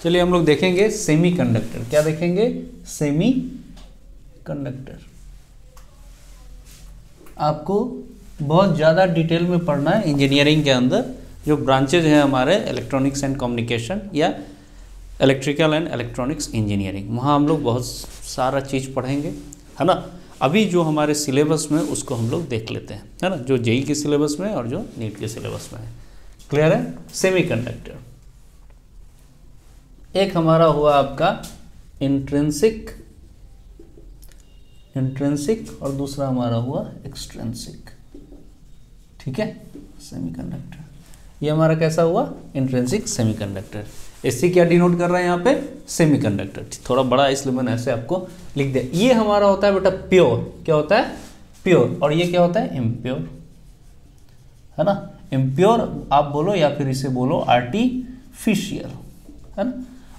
चलिए हम लोग देखेंगे सेमीकंडक्टर। क्या देखेंगे? सेमीकंडक्टर। आपको बहुत ज़्यादा डिटेल में पढ़ना है इंजीनियरिंग के अंदर, जो ब्रांचेज हैं हमारे इलेक्ट्रॉनिक्स एंड कम्युनिकेशन या इलेक्ट्रिकल एंड इलेक्ट्रॉनिक्स इंजीनियरिंग, वहाँ हम लोग बहुत सारा चीज़ पढ़ेंगे, है ना। अभी जो हमारे सिलेबस में उसको हम लोग देख लेते हैं, है ना, जो जेई के सिलेबस में और जो नीट के सिलेबस में है। क्लियर है? सेमीकंडक्टर। एक हमारा हुआ आपका इंट्रिंसिक और दूसरा हमारा हुआ एक्सट्रिंसिक। ठीक है, सेमीकंडक्टर। ये हमारा कैसा हुआ? Intrinsic semiconductor. इससे क्या डिनोट कर रहा है यहाँ पे? सेमीकंडक्टर। थोड़ा बड़ा इसलिए मैंने ऐसे आपको लिख दिया। ये हमारा होता है बेटा प्योर। क्या होता है? प्योर। और ये क्या होता है? इम्प्योर, है ना। इम्प्योर आप बोलो या फिर इसे बोलो आर्टिफिशियल, है ना।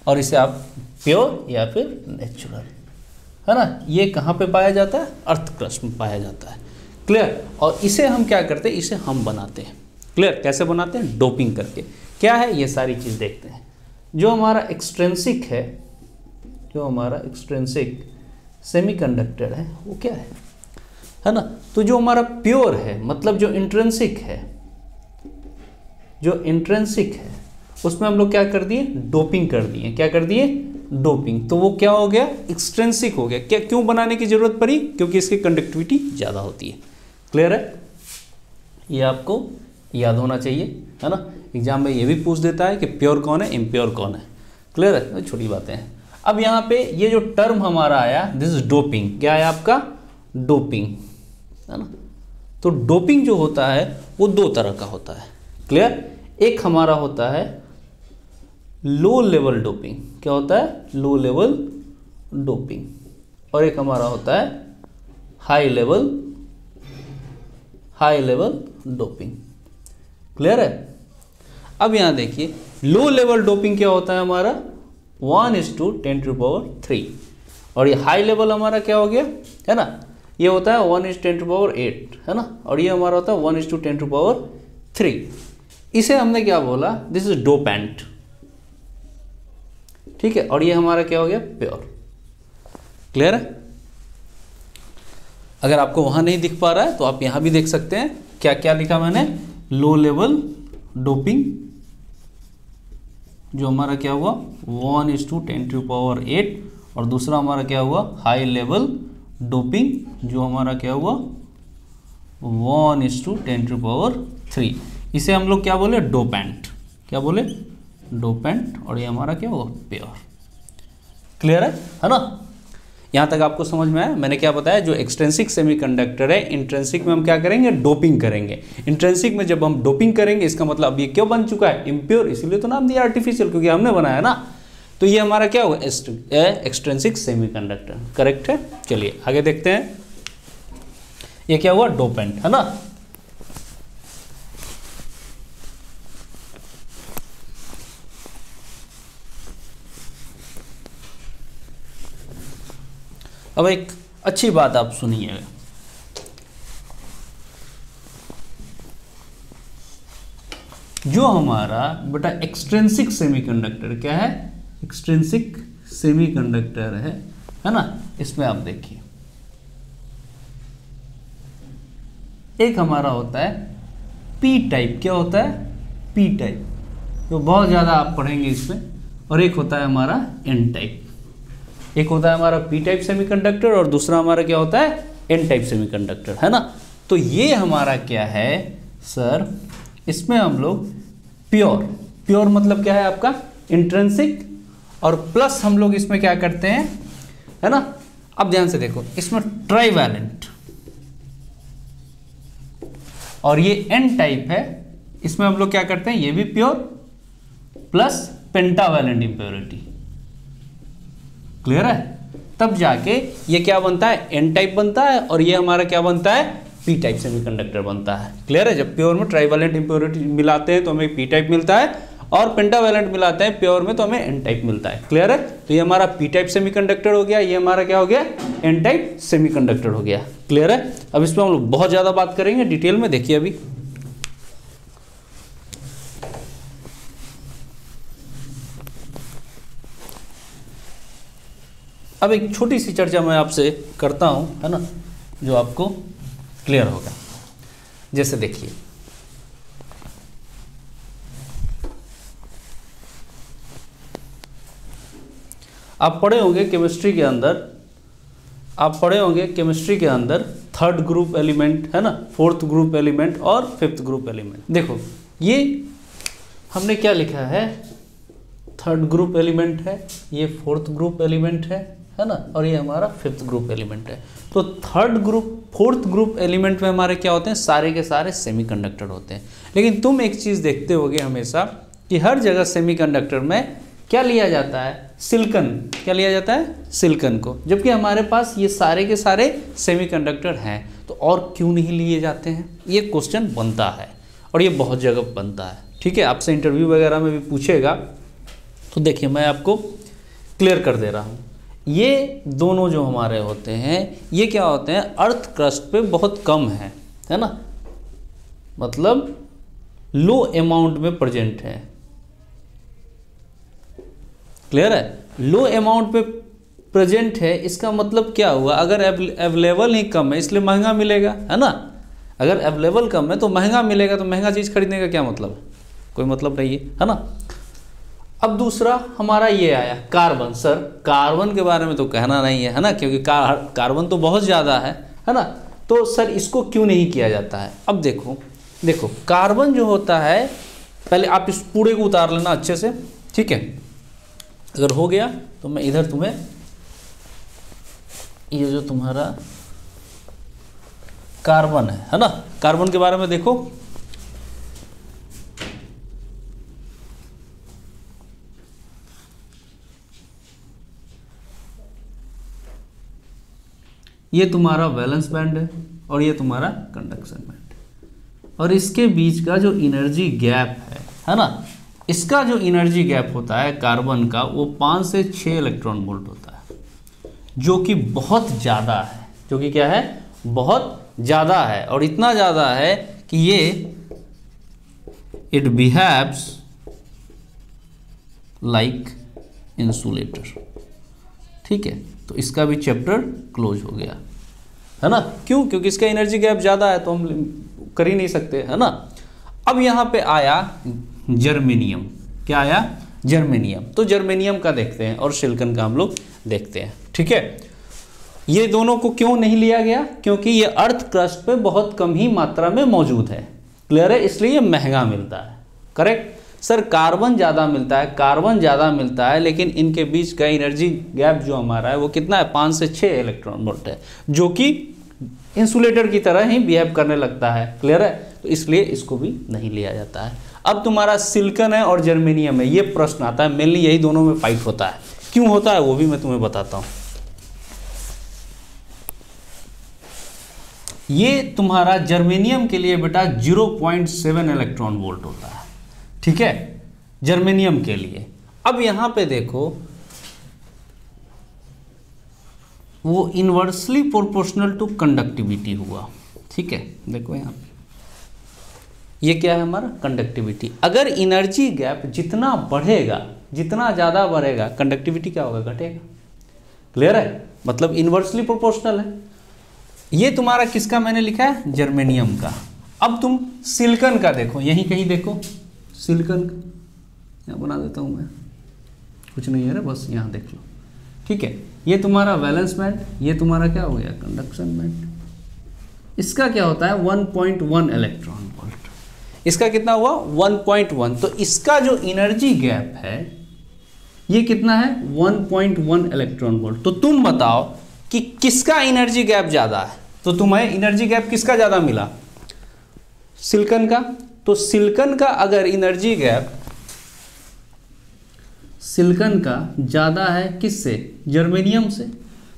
और इसे आप प्योर या फिर नेचुरल, है ना। ये कहाँ पे पाया जाता है? अर्थ क्रस्ट में पाया जाता है। क्लियर? और इसे हम क्या करते हैं? इसे हम बनाते हैं। क्लियर? कैसे बनाते हैं? डोपिंग करके। क्या है? ये सारी चीज़ देखते हैं। जो हमारा एक्सट्रिंसिक है, जो हमारा एक्सट्रिंसिक सेमीकंडक्टर है, वो क्या है ना। तो जो हमारा प्योर है, मतलब जो इंट्रिंसिक है, उसमें हम लोग क्या कर दिए? डोपिंग कर दिए। क्या कर दिए? डोपिंग। तो वो क्या हो गया? एक्सट्रिंसिक हो गया। क्या क्यों बनाने की जरूरत पड़ी? क्योंकि इसकी कंडक्टिविटी ज़्यादा होती है। क्लियर है? ये आपको याद होना चाहिए, है ना। एग्जाम में ये भी पूछ देता है कि प्योर कौन है, इम्प्योर कौन है। क्लियर है? तो छोटी बातें हैं। अब यहाँ पे ये जो टर्म हमारा आया, दिस इज डोपिंग। क्या है आपका? डोपिंग, है ना। तो डोपिंग जो होता है वो दो तरह का होता है। क्लियर? एक हमारा होता है लो लेवल डोपिंग। क्या होता है? Low level doping. और एक हमारा होता है हाई लेवल डोपिंग। क्लियर है? अब यहां देखिए, लो लेवल डोपिंग क्या होता है हमारा? 1:10⁻³ और ये हाई लेवल हमारा क्या हो गया, है ना, ये होता है 1:10⁸, है ना। और ये हमारा होता है 1:10⁻3। इसे हमने क्या बोला? This is dopant. ठीक है, और ये हमारा क्या हो गया? प्योर। क्लियर है? अगर आपको वहां नहीं दिख पा रहा है तो आप यहां भी देख सकते हैं। क्या क्या लिखा मैंने? लो लेवल डोपिंग, जो हमारा क्या हुआ? 1:10⁸। और दूसरा हमारा क्या हुआ? हाई लेवल डोपिंग, जो हमारा क्या हुआ? 1:10⁻3। इसे हम लोग क्या बोले? डोपेंट। क्या बोले? डोपेंट। और ये हमारा क्या होगा? प्योर। क्लियर है ना। यहाँ तक आपको समझ में आया? मैंने क्या बताया? जो एक्सट्रिंसिक सेमीकंडक्टर है, इंट्रिंसिक में हम क्या करेंगे? डोपिंग करेंगे। इंट्रिंसिक में जब हम डोपिंग करेंगे, इसका मतलब अब ये क्यों बन चुका है? इम्प्योर। इसीलिए तो नाम दिया आर्टिफिशियल, क्योंकि हमने बनाया ना। तो ये हमारा क्या होगा? Extrinsic semiconductor. करेक्ट है? चलिए आगे देखते हैं। ये क्या हुआ? डोपेंट, है ना। अब एक अच्छी बात आप सुनिएगा। जो हमारा बेटा एक्सट्रिंसिक सेमीकंडक्टर क्या है? एक्सट्रिंसिक सेमीकंडक्टर है ना। इसमें आप देखिए, एक हमारा होता है पी टाइप। क्या होता है? पी टाइप, जो बहुत ज़्यादा आप पढ़ेंगे इसमें। और एक होता है हमारा एन टाइप। एक होता है हमारा पी टाइप सेमीकंडक्टर और दूसरा हमारा क्या होता है? एन टाइप सेमीकंडक्टर, है ना। तो ये हमारा क्या है सर? इसमें हम लोग प्योर मतलब क्या है आपका? इंट्रिंसिक। और प्लस हम लोग इसमें क्या करते हैं, है ना। अब ध्यान से देखो, इसमें ट्राइवैलेंट। और ये एन टाइप है, इसमें हम लोग क्या करते हैं? ये भी pure plus pentavalent impurity. Clear है? तब जाके ये क्या बनता है? एन टाइप बनता है। और ये हमारा क्या बनता है? पी टाइप सेमीकंडक्टर बनता है। क्लियर है? जब प्योर में ट्राइवैलेंट इंप्योरिटी मिलाते हैं तो हमें पी टाइप मिलता है, और पेंटावैलेंट मिलाते हैं प्योर में तो हमें एन टाइप मिलता है। क्लियर है? तो ये हमारा पी टाइप सेमीकंडक्टर हो गया, ये हमारा क्या हो गया? एन टाइप सेमीकंडक्टर हो गया। क्लियर है? अब इस पर हम लोग बहुत ज्यादा बात करेंगे डिटेल में। देखिए अभी अब एक छोटी सी चर्चा मैं आपसे करता हूँ, है ना, जो आपको क्लियर होगा। जैसे देखिए, आप पढ़े होंगे केमिस्ट्री के अंदर, थर्ड ग्रुप एलिमेंट, है ना, फोर्थ ग्रुप एलिमेंट और फिफ्थ ग्रुप एलिमेंट। देखो ये हमने क्या लिखा है, थर्ड ग्रुप एलिमेंट है, ये फोर्थ ग्रुप एलिमेंट है ना, और ये हमारा फिफ्थ ग्रुप एलिमेंट है। तो third group fourth group element में हमारे क्या होते हैं, सारे के सारे सेमीकंडक्टर होते हैं। लेकिन तुम एक चीज़ देखते होगे हमेशा कि हर जगह सेमीकंडक्टर में क्या लिया जाता है, सिलिकॉन। क्या लिया जाता है, सिलिकॉन को, जबकि हमारे पास ये सारे के सारे सेमीकंडक्टर हैं। तो और क्यों नहीं लिए जाते हैं, ये क्वेश्चन बनता है और ये बहुत जगह बनता है। ठीक है, आपसे इंटरव्यू वगैरह में भी पूछेगा। तो देखिए मैं आपको क्लियर कर दे रहा हूँ, ये दोनों जो हमारे होते हैं ये क्या होते हैं, अर्थ क्रस्ट पे बहुत कम है ना, मतलब लो अमाउंट में प्रेजेंट है। क्लियर है, लो अमाउंट पे प्रेजेंट है, इसका मतलब क्या हुआ, अगर अवेलेबल ही कम है इसलिए महंगा मिलेगा, है ना। अगर अवेलेबल कम है तो महंगा मिलेगा, तो महंगा चीज़ खरीदने का क्या मतलब है, कोई मतलब नहीं है ना। अब दूसरा हमारा ये आया कार्बन। सर कार्बन के बारे में तो कहना नहीं है ना, क्योंकि कार्बन तो बहुत ज़्यादा है ना। तो सर इसको क्यों नहीं किया जाता है। अब देखो कार्बन जो होता है, पहले आप इस पूरे को उतार लेना अच्छे से, ठीक है। अगर हो गया तो मैं इधर तुम्हें ये जो तुम्हारा कार्बन है ना, कार्बन के बारे में देखो। ये तुम्हारा वैलेंस बैंड है और ये तुम्हारा कंडक्शन बैंड, और इसके बीच का जो एनर्जी गैप है ना, इसका जो एनर्जी गैप होता है कार्बन का, वो 5 से 6 इलेक्ट्रॉन वोल्ट होता है, जो कि बहुत ज़्यादा है, जो कि क्या है, बहुत ज़्यादा है। और इतना ज़्यादा है कि ये इट बिहेव्स लाइक इंसुलेटर। ठीक है, तो इसका भी चैप्टर क्लोज हो गया, है ना। क्यों, क्योंकि इसका एनर्जी गैप ज़्यादा है तो हम कर ही नहीं सकते, है ना। अब यहाँ पे आया जर्मेनियम। क्या आया, जर्मेनियम। तो जर्मेनियम का देखते हैं और सिलिकॉन का हम लोग देखते हैं। ठीक है, ये दोनों को क्यों नहीं लिया गया, क्योंकि ये अर्थ क्रस्ट पे बहुत कम ही मात्रा में मौजूद है। क्लियर है, इसलिए ये महंगा मिलता है। करेक्ट सर, कार्बन ज़्यादा मिलता है, कार्बन ज़्यादा मिलता है, लेकिन इनके बीच का एनर्जी गैप जो हमारा है वो कितना है, 5 से 6 इलेक्ट्रॉन वोल्ट है, जो कि इंसुलेटर की तरह ही बिहेव करने लगता है। क्लियर है, तो इसलिए इसको भी नहीं लिया जाता है। अब तुम्हारा सिलिकॉन है और जर्मेनियम है, ये प्रश्न आता है, मेनली यही दोनों में फाइट होता है। क्यों होता है वो भी मैं तुम्हें बताता हूँ। ये तुम्हारा जर्मेनियम के लिए बेटा 0.7 इलेक्ट्रॉन वोल्ट होता है। ठीक है, जर्मेनियम के लिए। अब यहां पे देखो, वो इनवर्सली प्रोपोर्शनल टू कंडक्टिविटी हुआ। ठीक है, देखो यहां पे ये क्या है, हमारा कंडक्टिविटी। अगर एनर्जी गैप जितना बढ़ेगा, जितना ज़्यादा बढ़ेगा, कंडक्टिविटी क्या होगा, घटेगा। क्लियर है, मतलब इनवर्सली प्रोपोर्शनल है। ये तुम्हारा किसका मैंने लिखा है, जर्मेनियम का। अब तुम सिलिकॉन का देखो, यहीं कहीं देखो सिलिकॉन का, यहाँ बना देता हूँ मैं, कुछ नहीं है रे, बस यहाँ देख लो। ठीक है, ये तुम्हारा वैलेंस बैंड, ये तुम्हारा क्या हो गया, कंडक्शन बैंड। इसका क्या होता है, 1.1 इलेक्ट्रॉन वोल्ट। इसका कितना हुआ, 1.1। तो इसका जो एनर्जी गैप है ये कितना है, 1.1 इलेक्ट्रॉन वोल्ट। तो तुम बताओ कि किसका एनर्जी गैप ज़्यादा है। तो तुम्हें एनर्जी गैप किसका ज़्यादा मिला, सिलिकॉन का। तो सिलिकॉन का अगर एनर्जी गैप सिलिकॉन का ज़्यादा है किससे, जर्मेनियम से,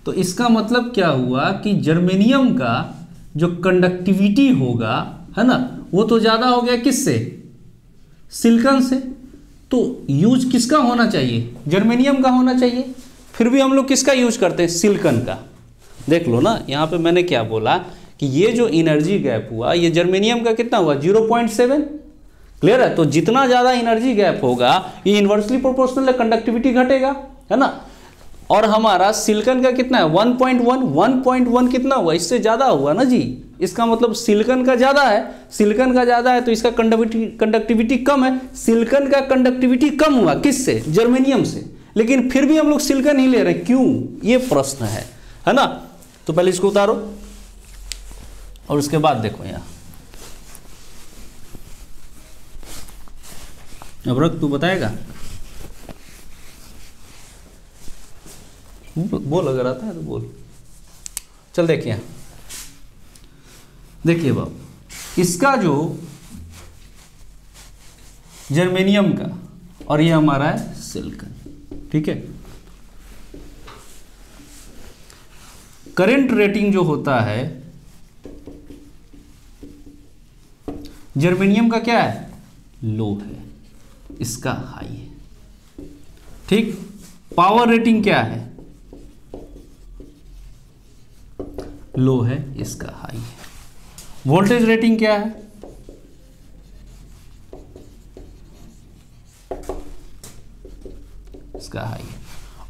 तो इसका मतलब क्या हुआ कि जर्मेनियम का जो कंडक्टिविटी होगा, है ना, वो तो ज़्यादा हो गया किससे, सिलिकॉन से। तो यूज किसका होना चाहिए, जर्मेनियम का होना चाहिए। फिर भी हम लोग किसका यूज करते हैं, सिलिकॉन का। देख लो ना, यहाँ पे मैंने क्या बोला कि ये जो एनर्जी गैप हुआ, ये जर्मेनियम का कितना हुआ, 0.7। क्लियर है, तो जितना ज़्यादा एनर्जी गैप होगा, ये इन्वर्सली प्रोपोर्शनल है, कंडक्टिविटी घटेगा, है ना। और हमारा सिलिकॉन का कितना है 1.1, 1.1 कितना हुआ, इससे ज़्यादा हुआ ना जी। इसका मतलब सिलिकॉन का ज़्यादा है, सिलिकॉन का ज़्यादा है तो इसका कंडक्टिविटी कम है। सिलिकॉन का कंडक्टिविटी कम हुआ किससे, जर्मेनियम से, लेकिन फिर भी हम लोग सिलिकॉन ही ले रहे हैं, क्यों, ये प्रश्न है ना। तो पहले इसको उतारो और उसके बाद देखो यहाँ, अब रख, तू बताएगा, बोल, अगर आता है तो बोल। चल देखिए, देखिए बाब, इसका जो जर्मेनियम का और ये हमारा है सिलिकॉन, ठीक है। करंट रेटिंग जो होता है जर्मेनियम का क्या है, लो है, इसका हाई है, ठीक। पावर रेटिंग क्या है, लो है, इसका हाई है। वोल्टेज रेटिंग क्या है, इसका हाई है।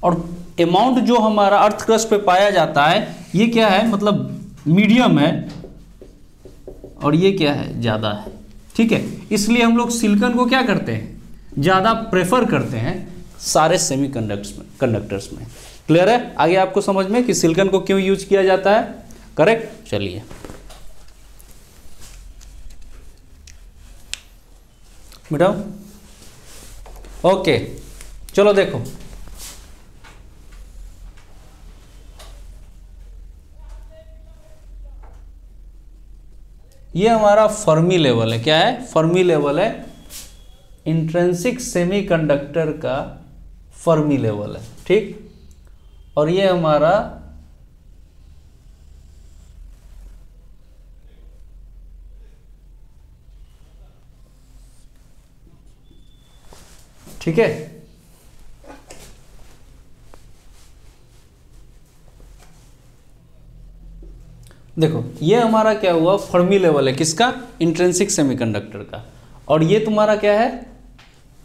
और अमाउंट जो हमारा अर्थ क्रस्ट पे पाया जाता है ये क्या है, मतलब मीडियम है, और ये क्या है, ज़्यादा है, ठीक है। इसलिए हम लोग सिलिकॉन को क्या करते हैं, ज़्यादा प्रेफर करते हैं सारे कंडक्टर्स में। क्लियर है आगे आपको समझ में कि सिलिकॉन को क्यों यूज किया जाता है, करेक्ट। चलिए मिटाओ, ओके, चलो देखो, ये हमारा फर्मी लेवल है, क्या है, फर्मी लेवल है, इंट्रिंसिक सेमीकंडक्टर का फर्मी लेवल है, ठीक। और ये हमारा ठीक है, देखो ये हमारा क्या हुआ, फर्मी लेवल है, किसका, इंट्रिंसिक सेमीकंडक्टर का। और ये तुम्हारा क्या है,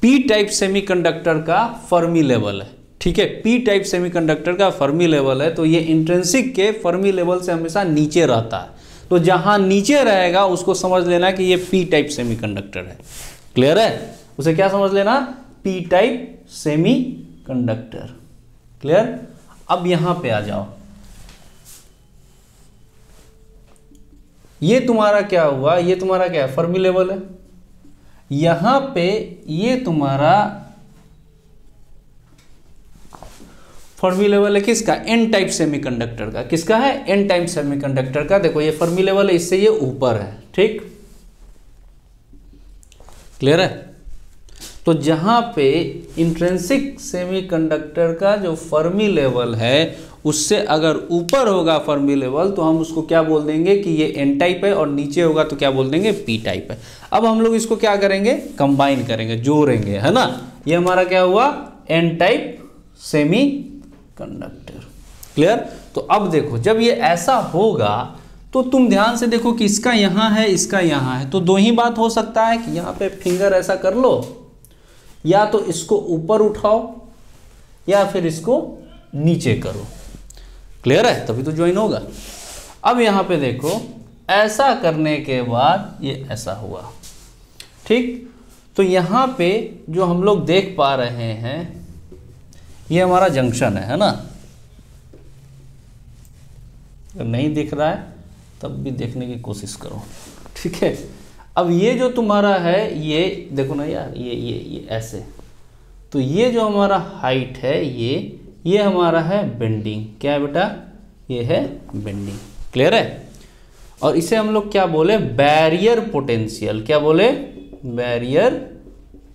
पी टाइप सेमीकंडक्टर का फर्मी लेवल है, ठीक है। पी टाइप सेमीकंडक्टर का फर्मी लेवल है, तो ये इंट्रिंसिक के फर्मी लेवल से हमेशा नीचे रहता है, तो जहां नीचे रहेगा उसको समझ लेना कि ये पी टाइप सेमीकंडक्टर है। क्लियर है, उसे क्या समझ लेना, पी टाइप सेमीकंडक्टर। क्लियर। अब यहां पे आ जाओ, ये तुम्हारा क्या हुआ, ये तुम्हारा क्या है, फर्मी लेवल है। यहां पे ये तुम्हारा फर्मी लेवल है किसका, एन टाइप सेमीकंडक्टर का। किसका है, एन टाइप सेमीकंडक्टर का। देखो ये फर्मी लेवल है, इससे ये ऊपर है, ठीक। क्लियर है। तो जहां पे इंट्रिंसिक सेमीकंडक्टर का जो फर्मी लेवल है उससे अगर ऊपर होगा फर्मी लेवल, तो हम उसको क्या बोल देंगे कि ये एन टाइप है, और नीचे होगा तो क्या बोल देंगे, पी टाइप है। अब हम लोग इसको क्या करेंगे, कंबाइन करेंगे, जोड़ेंगे, है ना। ये हमारा क्या हुआ, N type semiconductor. Clear. तो अब देखो जब ये ऐसा होगा तो तुम ध्यान से देखो कि इसका यहां है, इसका यहां है, तो दो ही बात हो सकता है कि यहां पे फिंगर ऐसा कर लो, या तो इसको ऊपर उठाओ या फिर इसको नीचे करो। क्लियर है, तभी तो ज्वाइन होगा। अब यहां पे देखो, ऐसा करने के बाद ये ऐसा हुआ, ठीक। तो यहां पे जो हम लोग देख पा रहे हैं ये हमारा जंक्शन है ना। अगर नहीं दिख रहा है तब भी देखने की कोशिश करो, ठीक है। अब ये जो तुम्हारा है, ये देखो ना यार, ये ऐसे, तो ये जो हमारा हाइट है, ये हमारा है बेंडिंग। क्या है बेटा, ये है बेंडिंग। क्लियर है। और इसे हम लोग क्या बोले, बैरियर पोटेंशियल। क्या बोले, बैरियर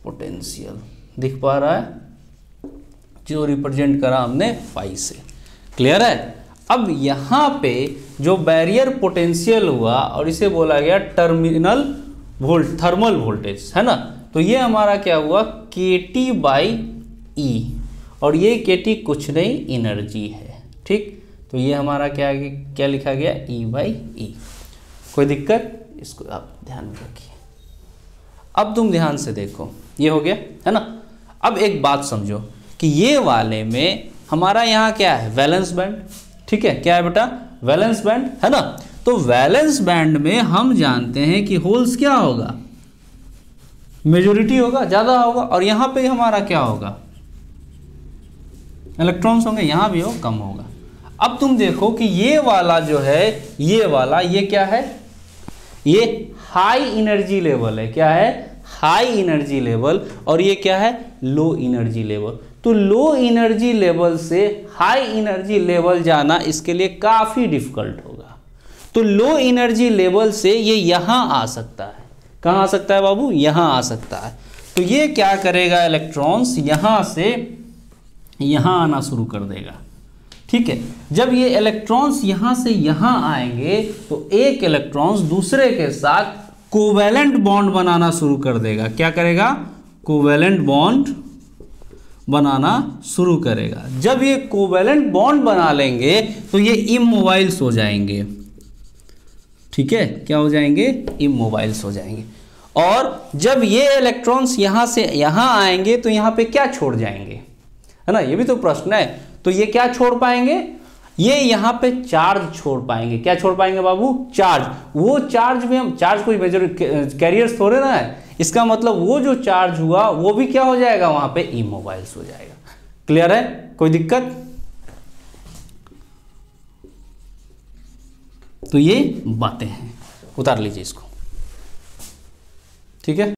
पोटेंशियल। दिख पा रहा है, जो रिप्रेजेंट करा हमने फाई से। क्लियर है। अब यहां पे जो बैरियर पोटेंशियल हुआ और इसे बोला गया टर्मिनल थर्मल वोल्टेज, है ना। तो ये हमारा क्या हुआ, KT बाई ई, और ये KT कुछ नहीं, एनर्जी है, ठीक। तो ये हमारा क्या लिखा गया, E बाई ई। कोई दिक्कत, इसको आप ध्यान में रखिए। अब तुम ध्यान से देखो, ये हो गया, है ना। अब एक बात समझो कि ये वाले में हमारा यहाँ क्या है, वैलेंस बैंड। ठीक है, क्या है बेटा, वैलेंस बैंड है ना। तो वैलेंस बैंड में हम जानते हैं कि होल्स क्या होगा, मेजॉरिटी होगा, ज्यादा होगा, और यहाँ पे हमारा क्या होगा, इलेक्ट्रॉन्स होंगे, यहाँ भी हो कम होगा। अब तुम देखो कि ये वाला जो है, ये वाला, ये क्या है, ये हाई एनर्जी लेवल है। क्या है, हाई एनर्जी लेवल, और ये क्या है, लो एनर्जी लेवल। तो लो एनर्जी लेवल से हाई एनर्जी लेवल जाना इसके लिए काफी डिफिकल्ट होगा। तो लो एनर्जी लेवल से ये यहां आ सकता है। कहां आ सकता है बाबू, यहां आ सकता है। तो ये क्या करेगा, इलेक्ट्रॉन्स यहां से यहां आना शुरू कर देगा। ठीक है, जब ये इलेक्ट्रॉन्स यहां से यहां आएंगे तो एक इलेक्ट्रॉन्स दूसरे के साथ कोवैलेंट बॉन्ड बनाना शुरू कर देगा। क्या करेगा, कोवैलेंट बॉन्ड बनाना शुरू करेगा। जब ये कोवैलेंट बॉन्ड बना लेंगे तो ये इमोबाइल्स हो जाएंगे। ठीक है, क्या हो जाएंगे, इमोबाइल्स हो जाएंगे। और जब ये इलेक्ट्रॉन्स यहां से यहां आएंगे तो यहां पे क्या छोड़ जाएंगे, है ना, ये भी तो प्रश्न है। तो ये क्या छोड़ पाएंगे, ये यहाँ पे चार्ज छोड़ पाएंगे। क्या छोड़ पाएंगे बाबू, चार्ज। वो चार्ज में हम, चार्ज कोई मेजर कैरियर्स थोड़े ना है, इसका मतलब वो जो चार्ज हुआ वो भी क्या हो जाएगा, वहां पे इमोबाइल्स हो जाएगा। क्लियर है, कोई दिक्कत। तो ये बातें हैं, उतार लीजिए इसको। ठीक है।